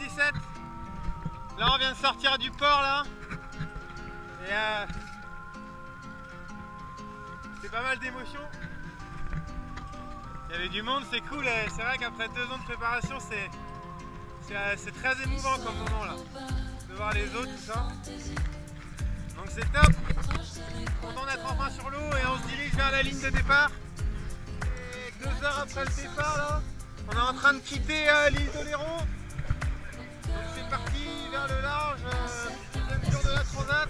17. Là on vient de sortir du port là. Et c'est pas mal d'émotions. Il y avait du monde, c'est cool. C'est vrai qu'après 2 ans de préparation, c'est très émouvant comme moment là. De voir les autres, tout ça. Donc c'est top. Content d'être enfin sur l'eau et on se dirige vers la ligne de départ. Et 2 heures après le départ là, on est en train de quitter l'île d'Oléron. Donc c'est parti vers le large, 6e jour de la transat.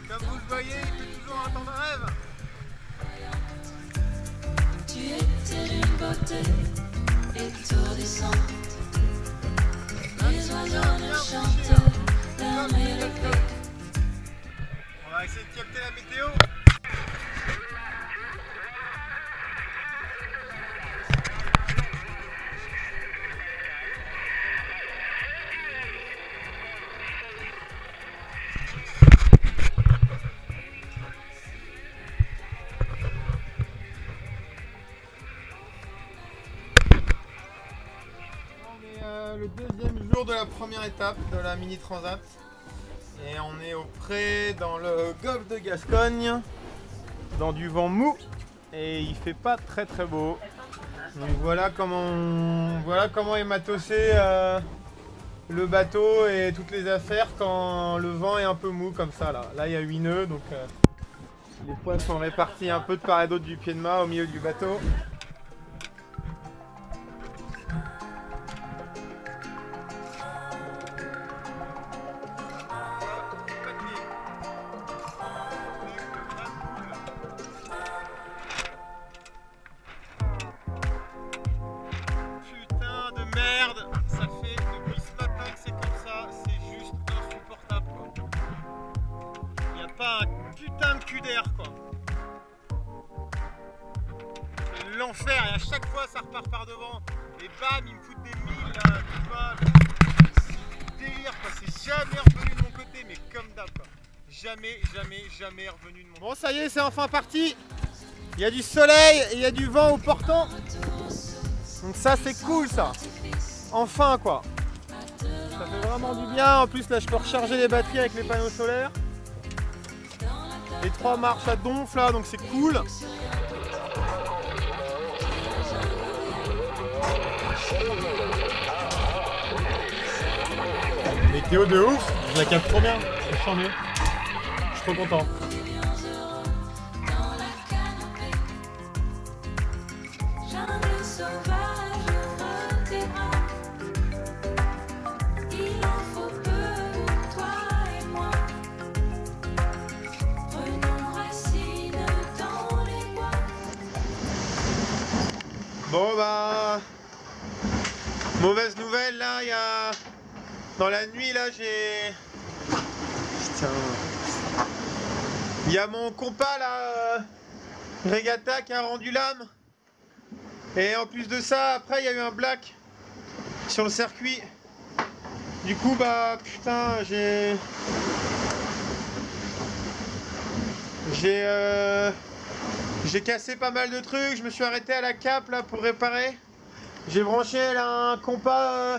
Comme vous le voyez, il fait toujours un temps de rêve. Tu étais d'une beauté étourdissante. Les oiseaux ne chantent leur mélodie. On va essayer de capter la météo. Le 2e jour de la première étape de la mini transat et on est au pré dans le golfe de Gascogne dans du vent mou et il fait pas très beau. Donc voilà comment est matossé le bateau et toutes les affaires quand le vent est un peu mou comme ça. Là il y a 8 nœuds donc les poids sont répartis un peu de part et d'autre du pied de mât au milieu du bateau. L'enfer et à chaque fois ça repart par devant et bam ils me foutent des milles là, c'est délire quoi, c'est jamais revenu de mon côté mais comme d'hab quoi. Jamais revenu de mon côté. Bon ça y est c'est enfin parti, il y a du soleil et il y a du vent au portant donc ça c'est cool ça, enfin quoi, ça fait vraiment du bien. En plus là je peux recharger les batteries avec les panneaux solaires, les 3 marches à donf là donc c'est cool. Météo de ouf, je la capte trop bien, c'est chambé. Je suis trop content. Bon bah, mauvaise nouvelle là, il y a... Dans la nuit là j'ai... Putain... Il y a mon compas là, Regatta qui a rendu l'âme. Et en plus de ça, après il y a eu un black sur le circuit. Du coup bah putain j'ai cassé pas mal de trucs. Je me suis arrêté à la cape là pour réparer. J'ai branché là un compas...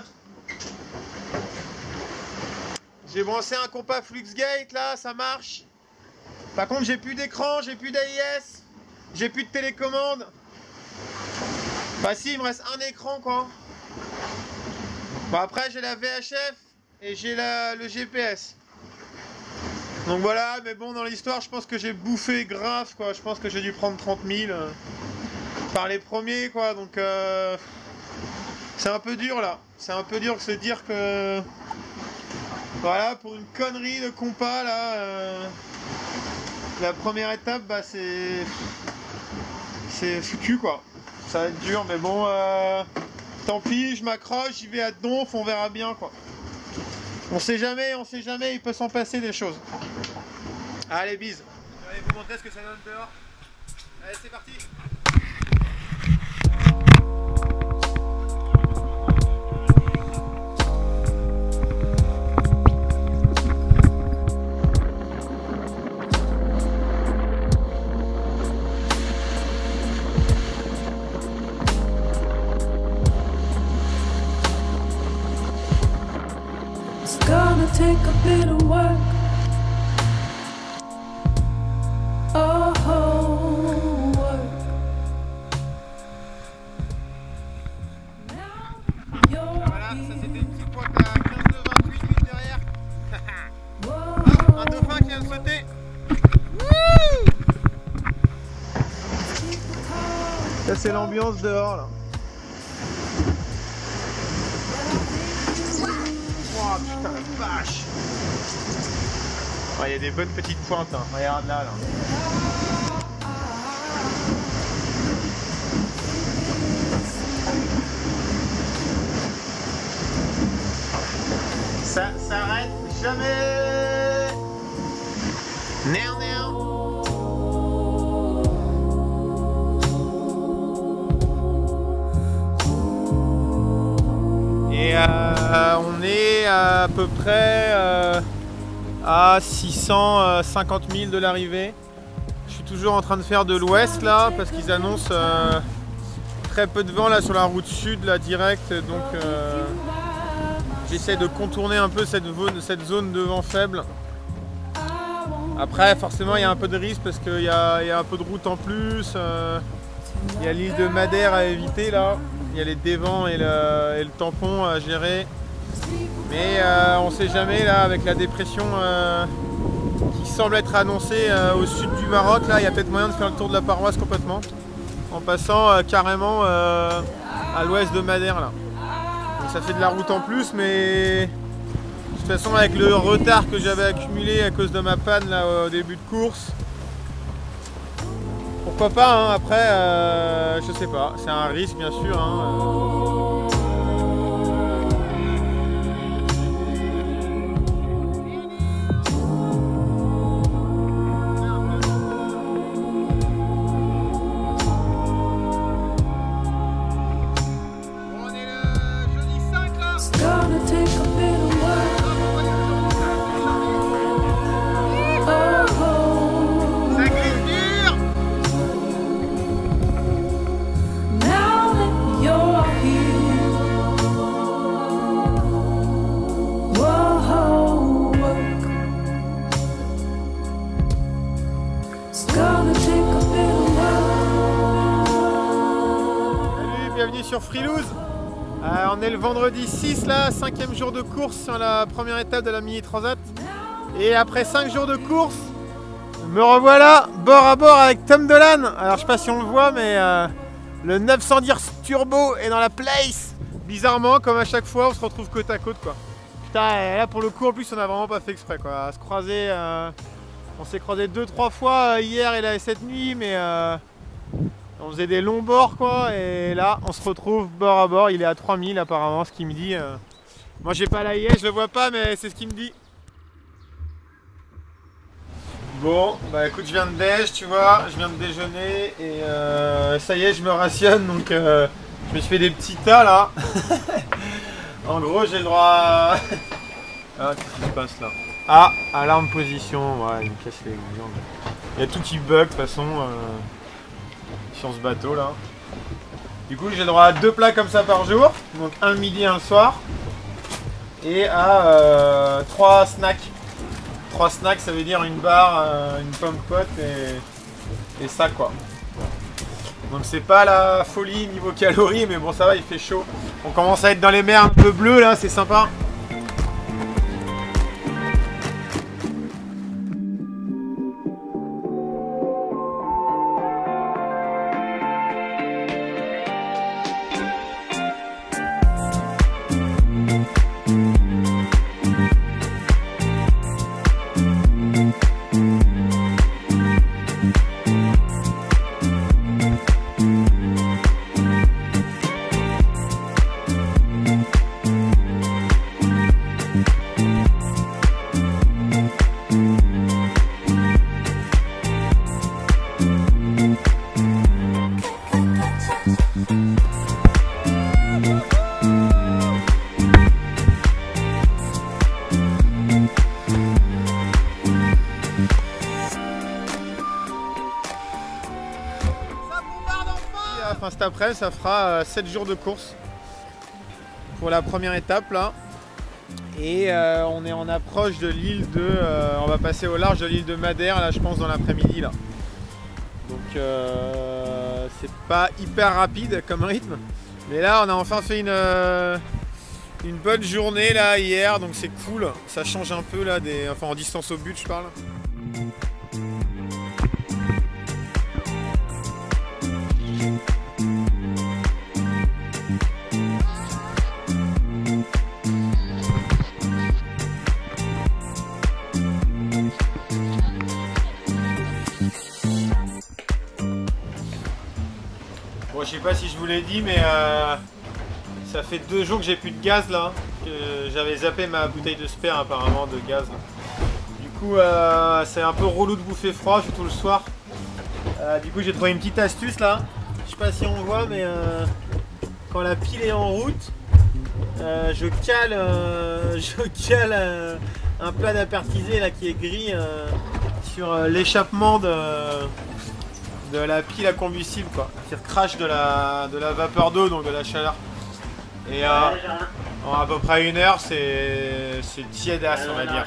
J'ai branché un compas Fluxgate là, ça marche. Par contre j'ai plus d'écran, j'ai plus d'AIS, j'ai plus de télécommande. Bah si, il me reste un écran quoi. Bon après j'ai la VHF et j'ai le GPS. Donc voilà, mais bon dans l'histoire je pense que j'ai bouffé grave quoi. Je pense que j'ai dû prendre 30 000 par les premiers quoi. Donc c'est un peu dur là. C'est un peu dur de se dire que... Voilà, pour une connerie de compas là, la première étape, bah c'est foutu quoi. Ça va être dur, mais bon, tant pis, je m'accroche, j'y vais à donf, on verra bien quoi. On sait jamais, il peut s'en passer des choses. Allez, bise. Je vais vous montrer ce que ça donne dehors. Allez, c'est parti. It's gonna take a bit of work. Oh, work. Now you're Voilà, ça c'était une petite pointe à 15 de 28 juste derrière. Whoa. Un dauphin qui vient de sauter. Ça c'est l'ambiance dehors là. Oh putain la vache. Il y a des bonnes petites pointes, hein. Regarde là. Ça s'arrête jamais. Néo néo. Et on est à peu près à 650 000 de l'arrivée. Je suis toujours en train de faire de l'ouest là parce qu'ils annoncent très peu de vent là sur la route sud là direct, donc j'essaie de contourner un peu cette zone de vent faible. Après forcément il y a un peu de risque parce qu'il y a un peu de route en plus, il y a l'île de Madère à éviter là, il y a les dévents et le tampon à gérer. Mais on sait jamais là avec la dépression qui semble être annoncée au sud du Maroc, là il y a peut-être moyen de faire le tour de la paroisse complètement en passant carrément à l'ouest de Madère là. Donc ça fait de la route en plus, mais de toute façon avec le retard que j'avais accumulé à cause de ma panne là au début de course, pourquoi pas hein, après je sais pas, c'est un risque bien sûr hein, bienvenue sur Frilouz. On est le vendredi 6 là, 5e jour de course sur la première étape de la mini transat. Et après 5 jours de course, me revoilà bord à bord avec Tom Dolan. Alors je sais pas si on le voit, mais le 910 Turbo est dans la place. Bizarrement, comme à chaque fois, on se retrouve côte à côte quoi. Putain, et là pour le coup en plus on a vraiment pas fait exprès quoi. À se croiser, on s'est croisé 2-3 fois hier et cette nuit, mais on faisait des longs bords quoi, et là on se retrouve bord à bord. Il est à 3000 apparemment, ce qu'il me dit. Moi j'ai pas la IS, je le vois pas, mais c'est ce qu'il me dit. Bon, bah écoute, je viens de déj, tu vois, je viens de déjeuner et ça y est, je me rationne, donc je me suis fait des petits tas là. En gros, j'ai le droit à... Ah, qu'est-ce qui se passe là? Ah, alarme position, ouais, il me casse les jambes. Il y a tout qui bug de toute façon sur ce bateau là. Du coup, j'ai le droit à 2 plats comme ça par jour, donc un le midi, un le soir, et à 3 snacks. 3 snacks, ça veut dire une barre, une pomme pote et ça quoi. Donc c'est pas la folie niveau calories, mais bon ça va, il fait chaud. On commence à être dans les mers un peu bleues là, c'est sympa. Enfin cet après, ça fera 7 jours de course pour la première étape là. Et on est en approche de l'île de... on va passer au large de l'île de Madère, là je pense dans l'après-midi là. Donc c'est pas hyper rapide comme rythme. Mais là on a enfin fait une bonne journée là hier, donc c'est cool. Ça change un peu là, enfin en distance au but je parle. Bon, je sais pas si je vous l'ai dit, mais ça fait 2 jours que j'ai plus de gaz là. Que j'avais zappé ma bouteille de spare apparemment de gaz. Du coup, c'est un peu relou de bouffer froid, surtout le soir. Du coup, j'ai trouvé une petite astuce là. Je sais pas si on voit, mais quand la pile est en route, je cale un plat d'apertisé là qui est gris sur l'échappement de la pile à combustible quoi, qui recrache de la vapeur d'eau, donc de la chaleur. Et en à peu près 1 heure, c'est tiédasse on va dire.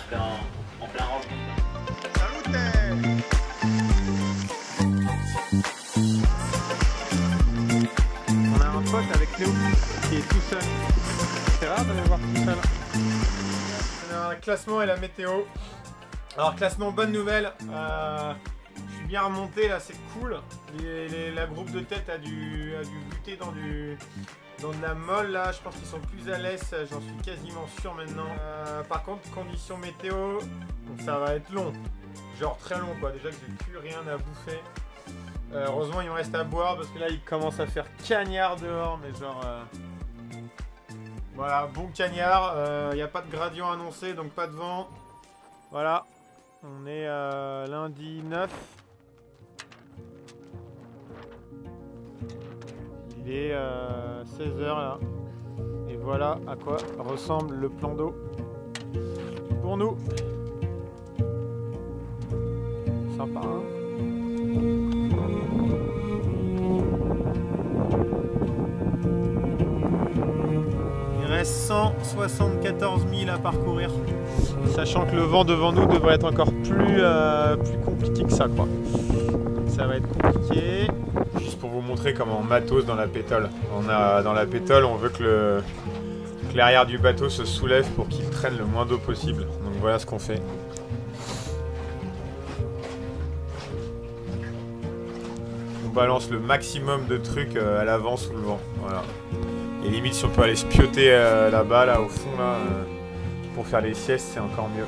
On a un pote avec Léo qui est tout seul. C'est rare de le voir tout seul. On a un classement et la météo. Alors classement, bonne nouvelle. Je suis bien remonté là, c'est cool. La groupe de tête a dû buter dans de la molle là. Je pense qu'ils sont plus à l'aise, j'en suis quasiment sûr maintenant. Par contre, conditions météo, donc ça va être long. Genre très long quoi. Déjà que j'ai plus rien à bouffer. Heureusement il me reste à boire parce que là il commence à faire cagnard dehors, mais genre voilà, bon cagnard. Il n'y a pas de gradient annoncé, donc pas de vent. Voilà, on est lundi 9. Il est 16h là. Et voilà à quoi ressemble le plan d'eau pour nous. Sympa hein. Il reste 174 000 à parcourir. Sachant que le vent devant nous devrait être encore plus compliqué que ça quoi. Donc ça va être compliqué. Juste pour vous montrer comment on matos dans la pétole. Dans la pétole, on veut que l'arrière du bateau se soulève pour qu'il traîne le moins d'eau possible. Donc voilà ce qu'on fait. On balance le maximum de trucs à l'avant sous le vent. Voilà. Et limite si on peut aller se pioter là-bas, là au fond là, pour faire les siestes, c'est encore mieux.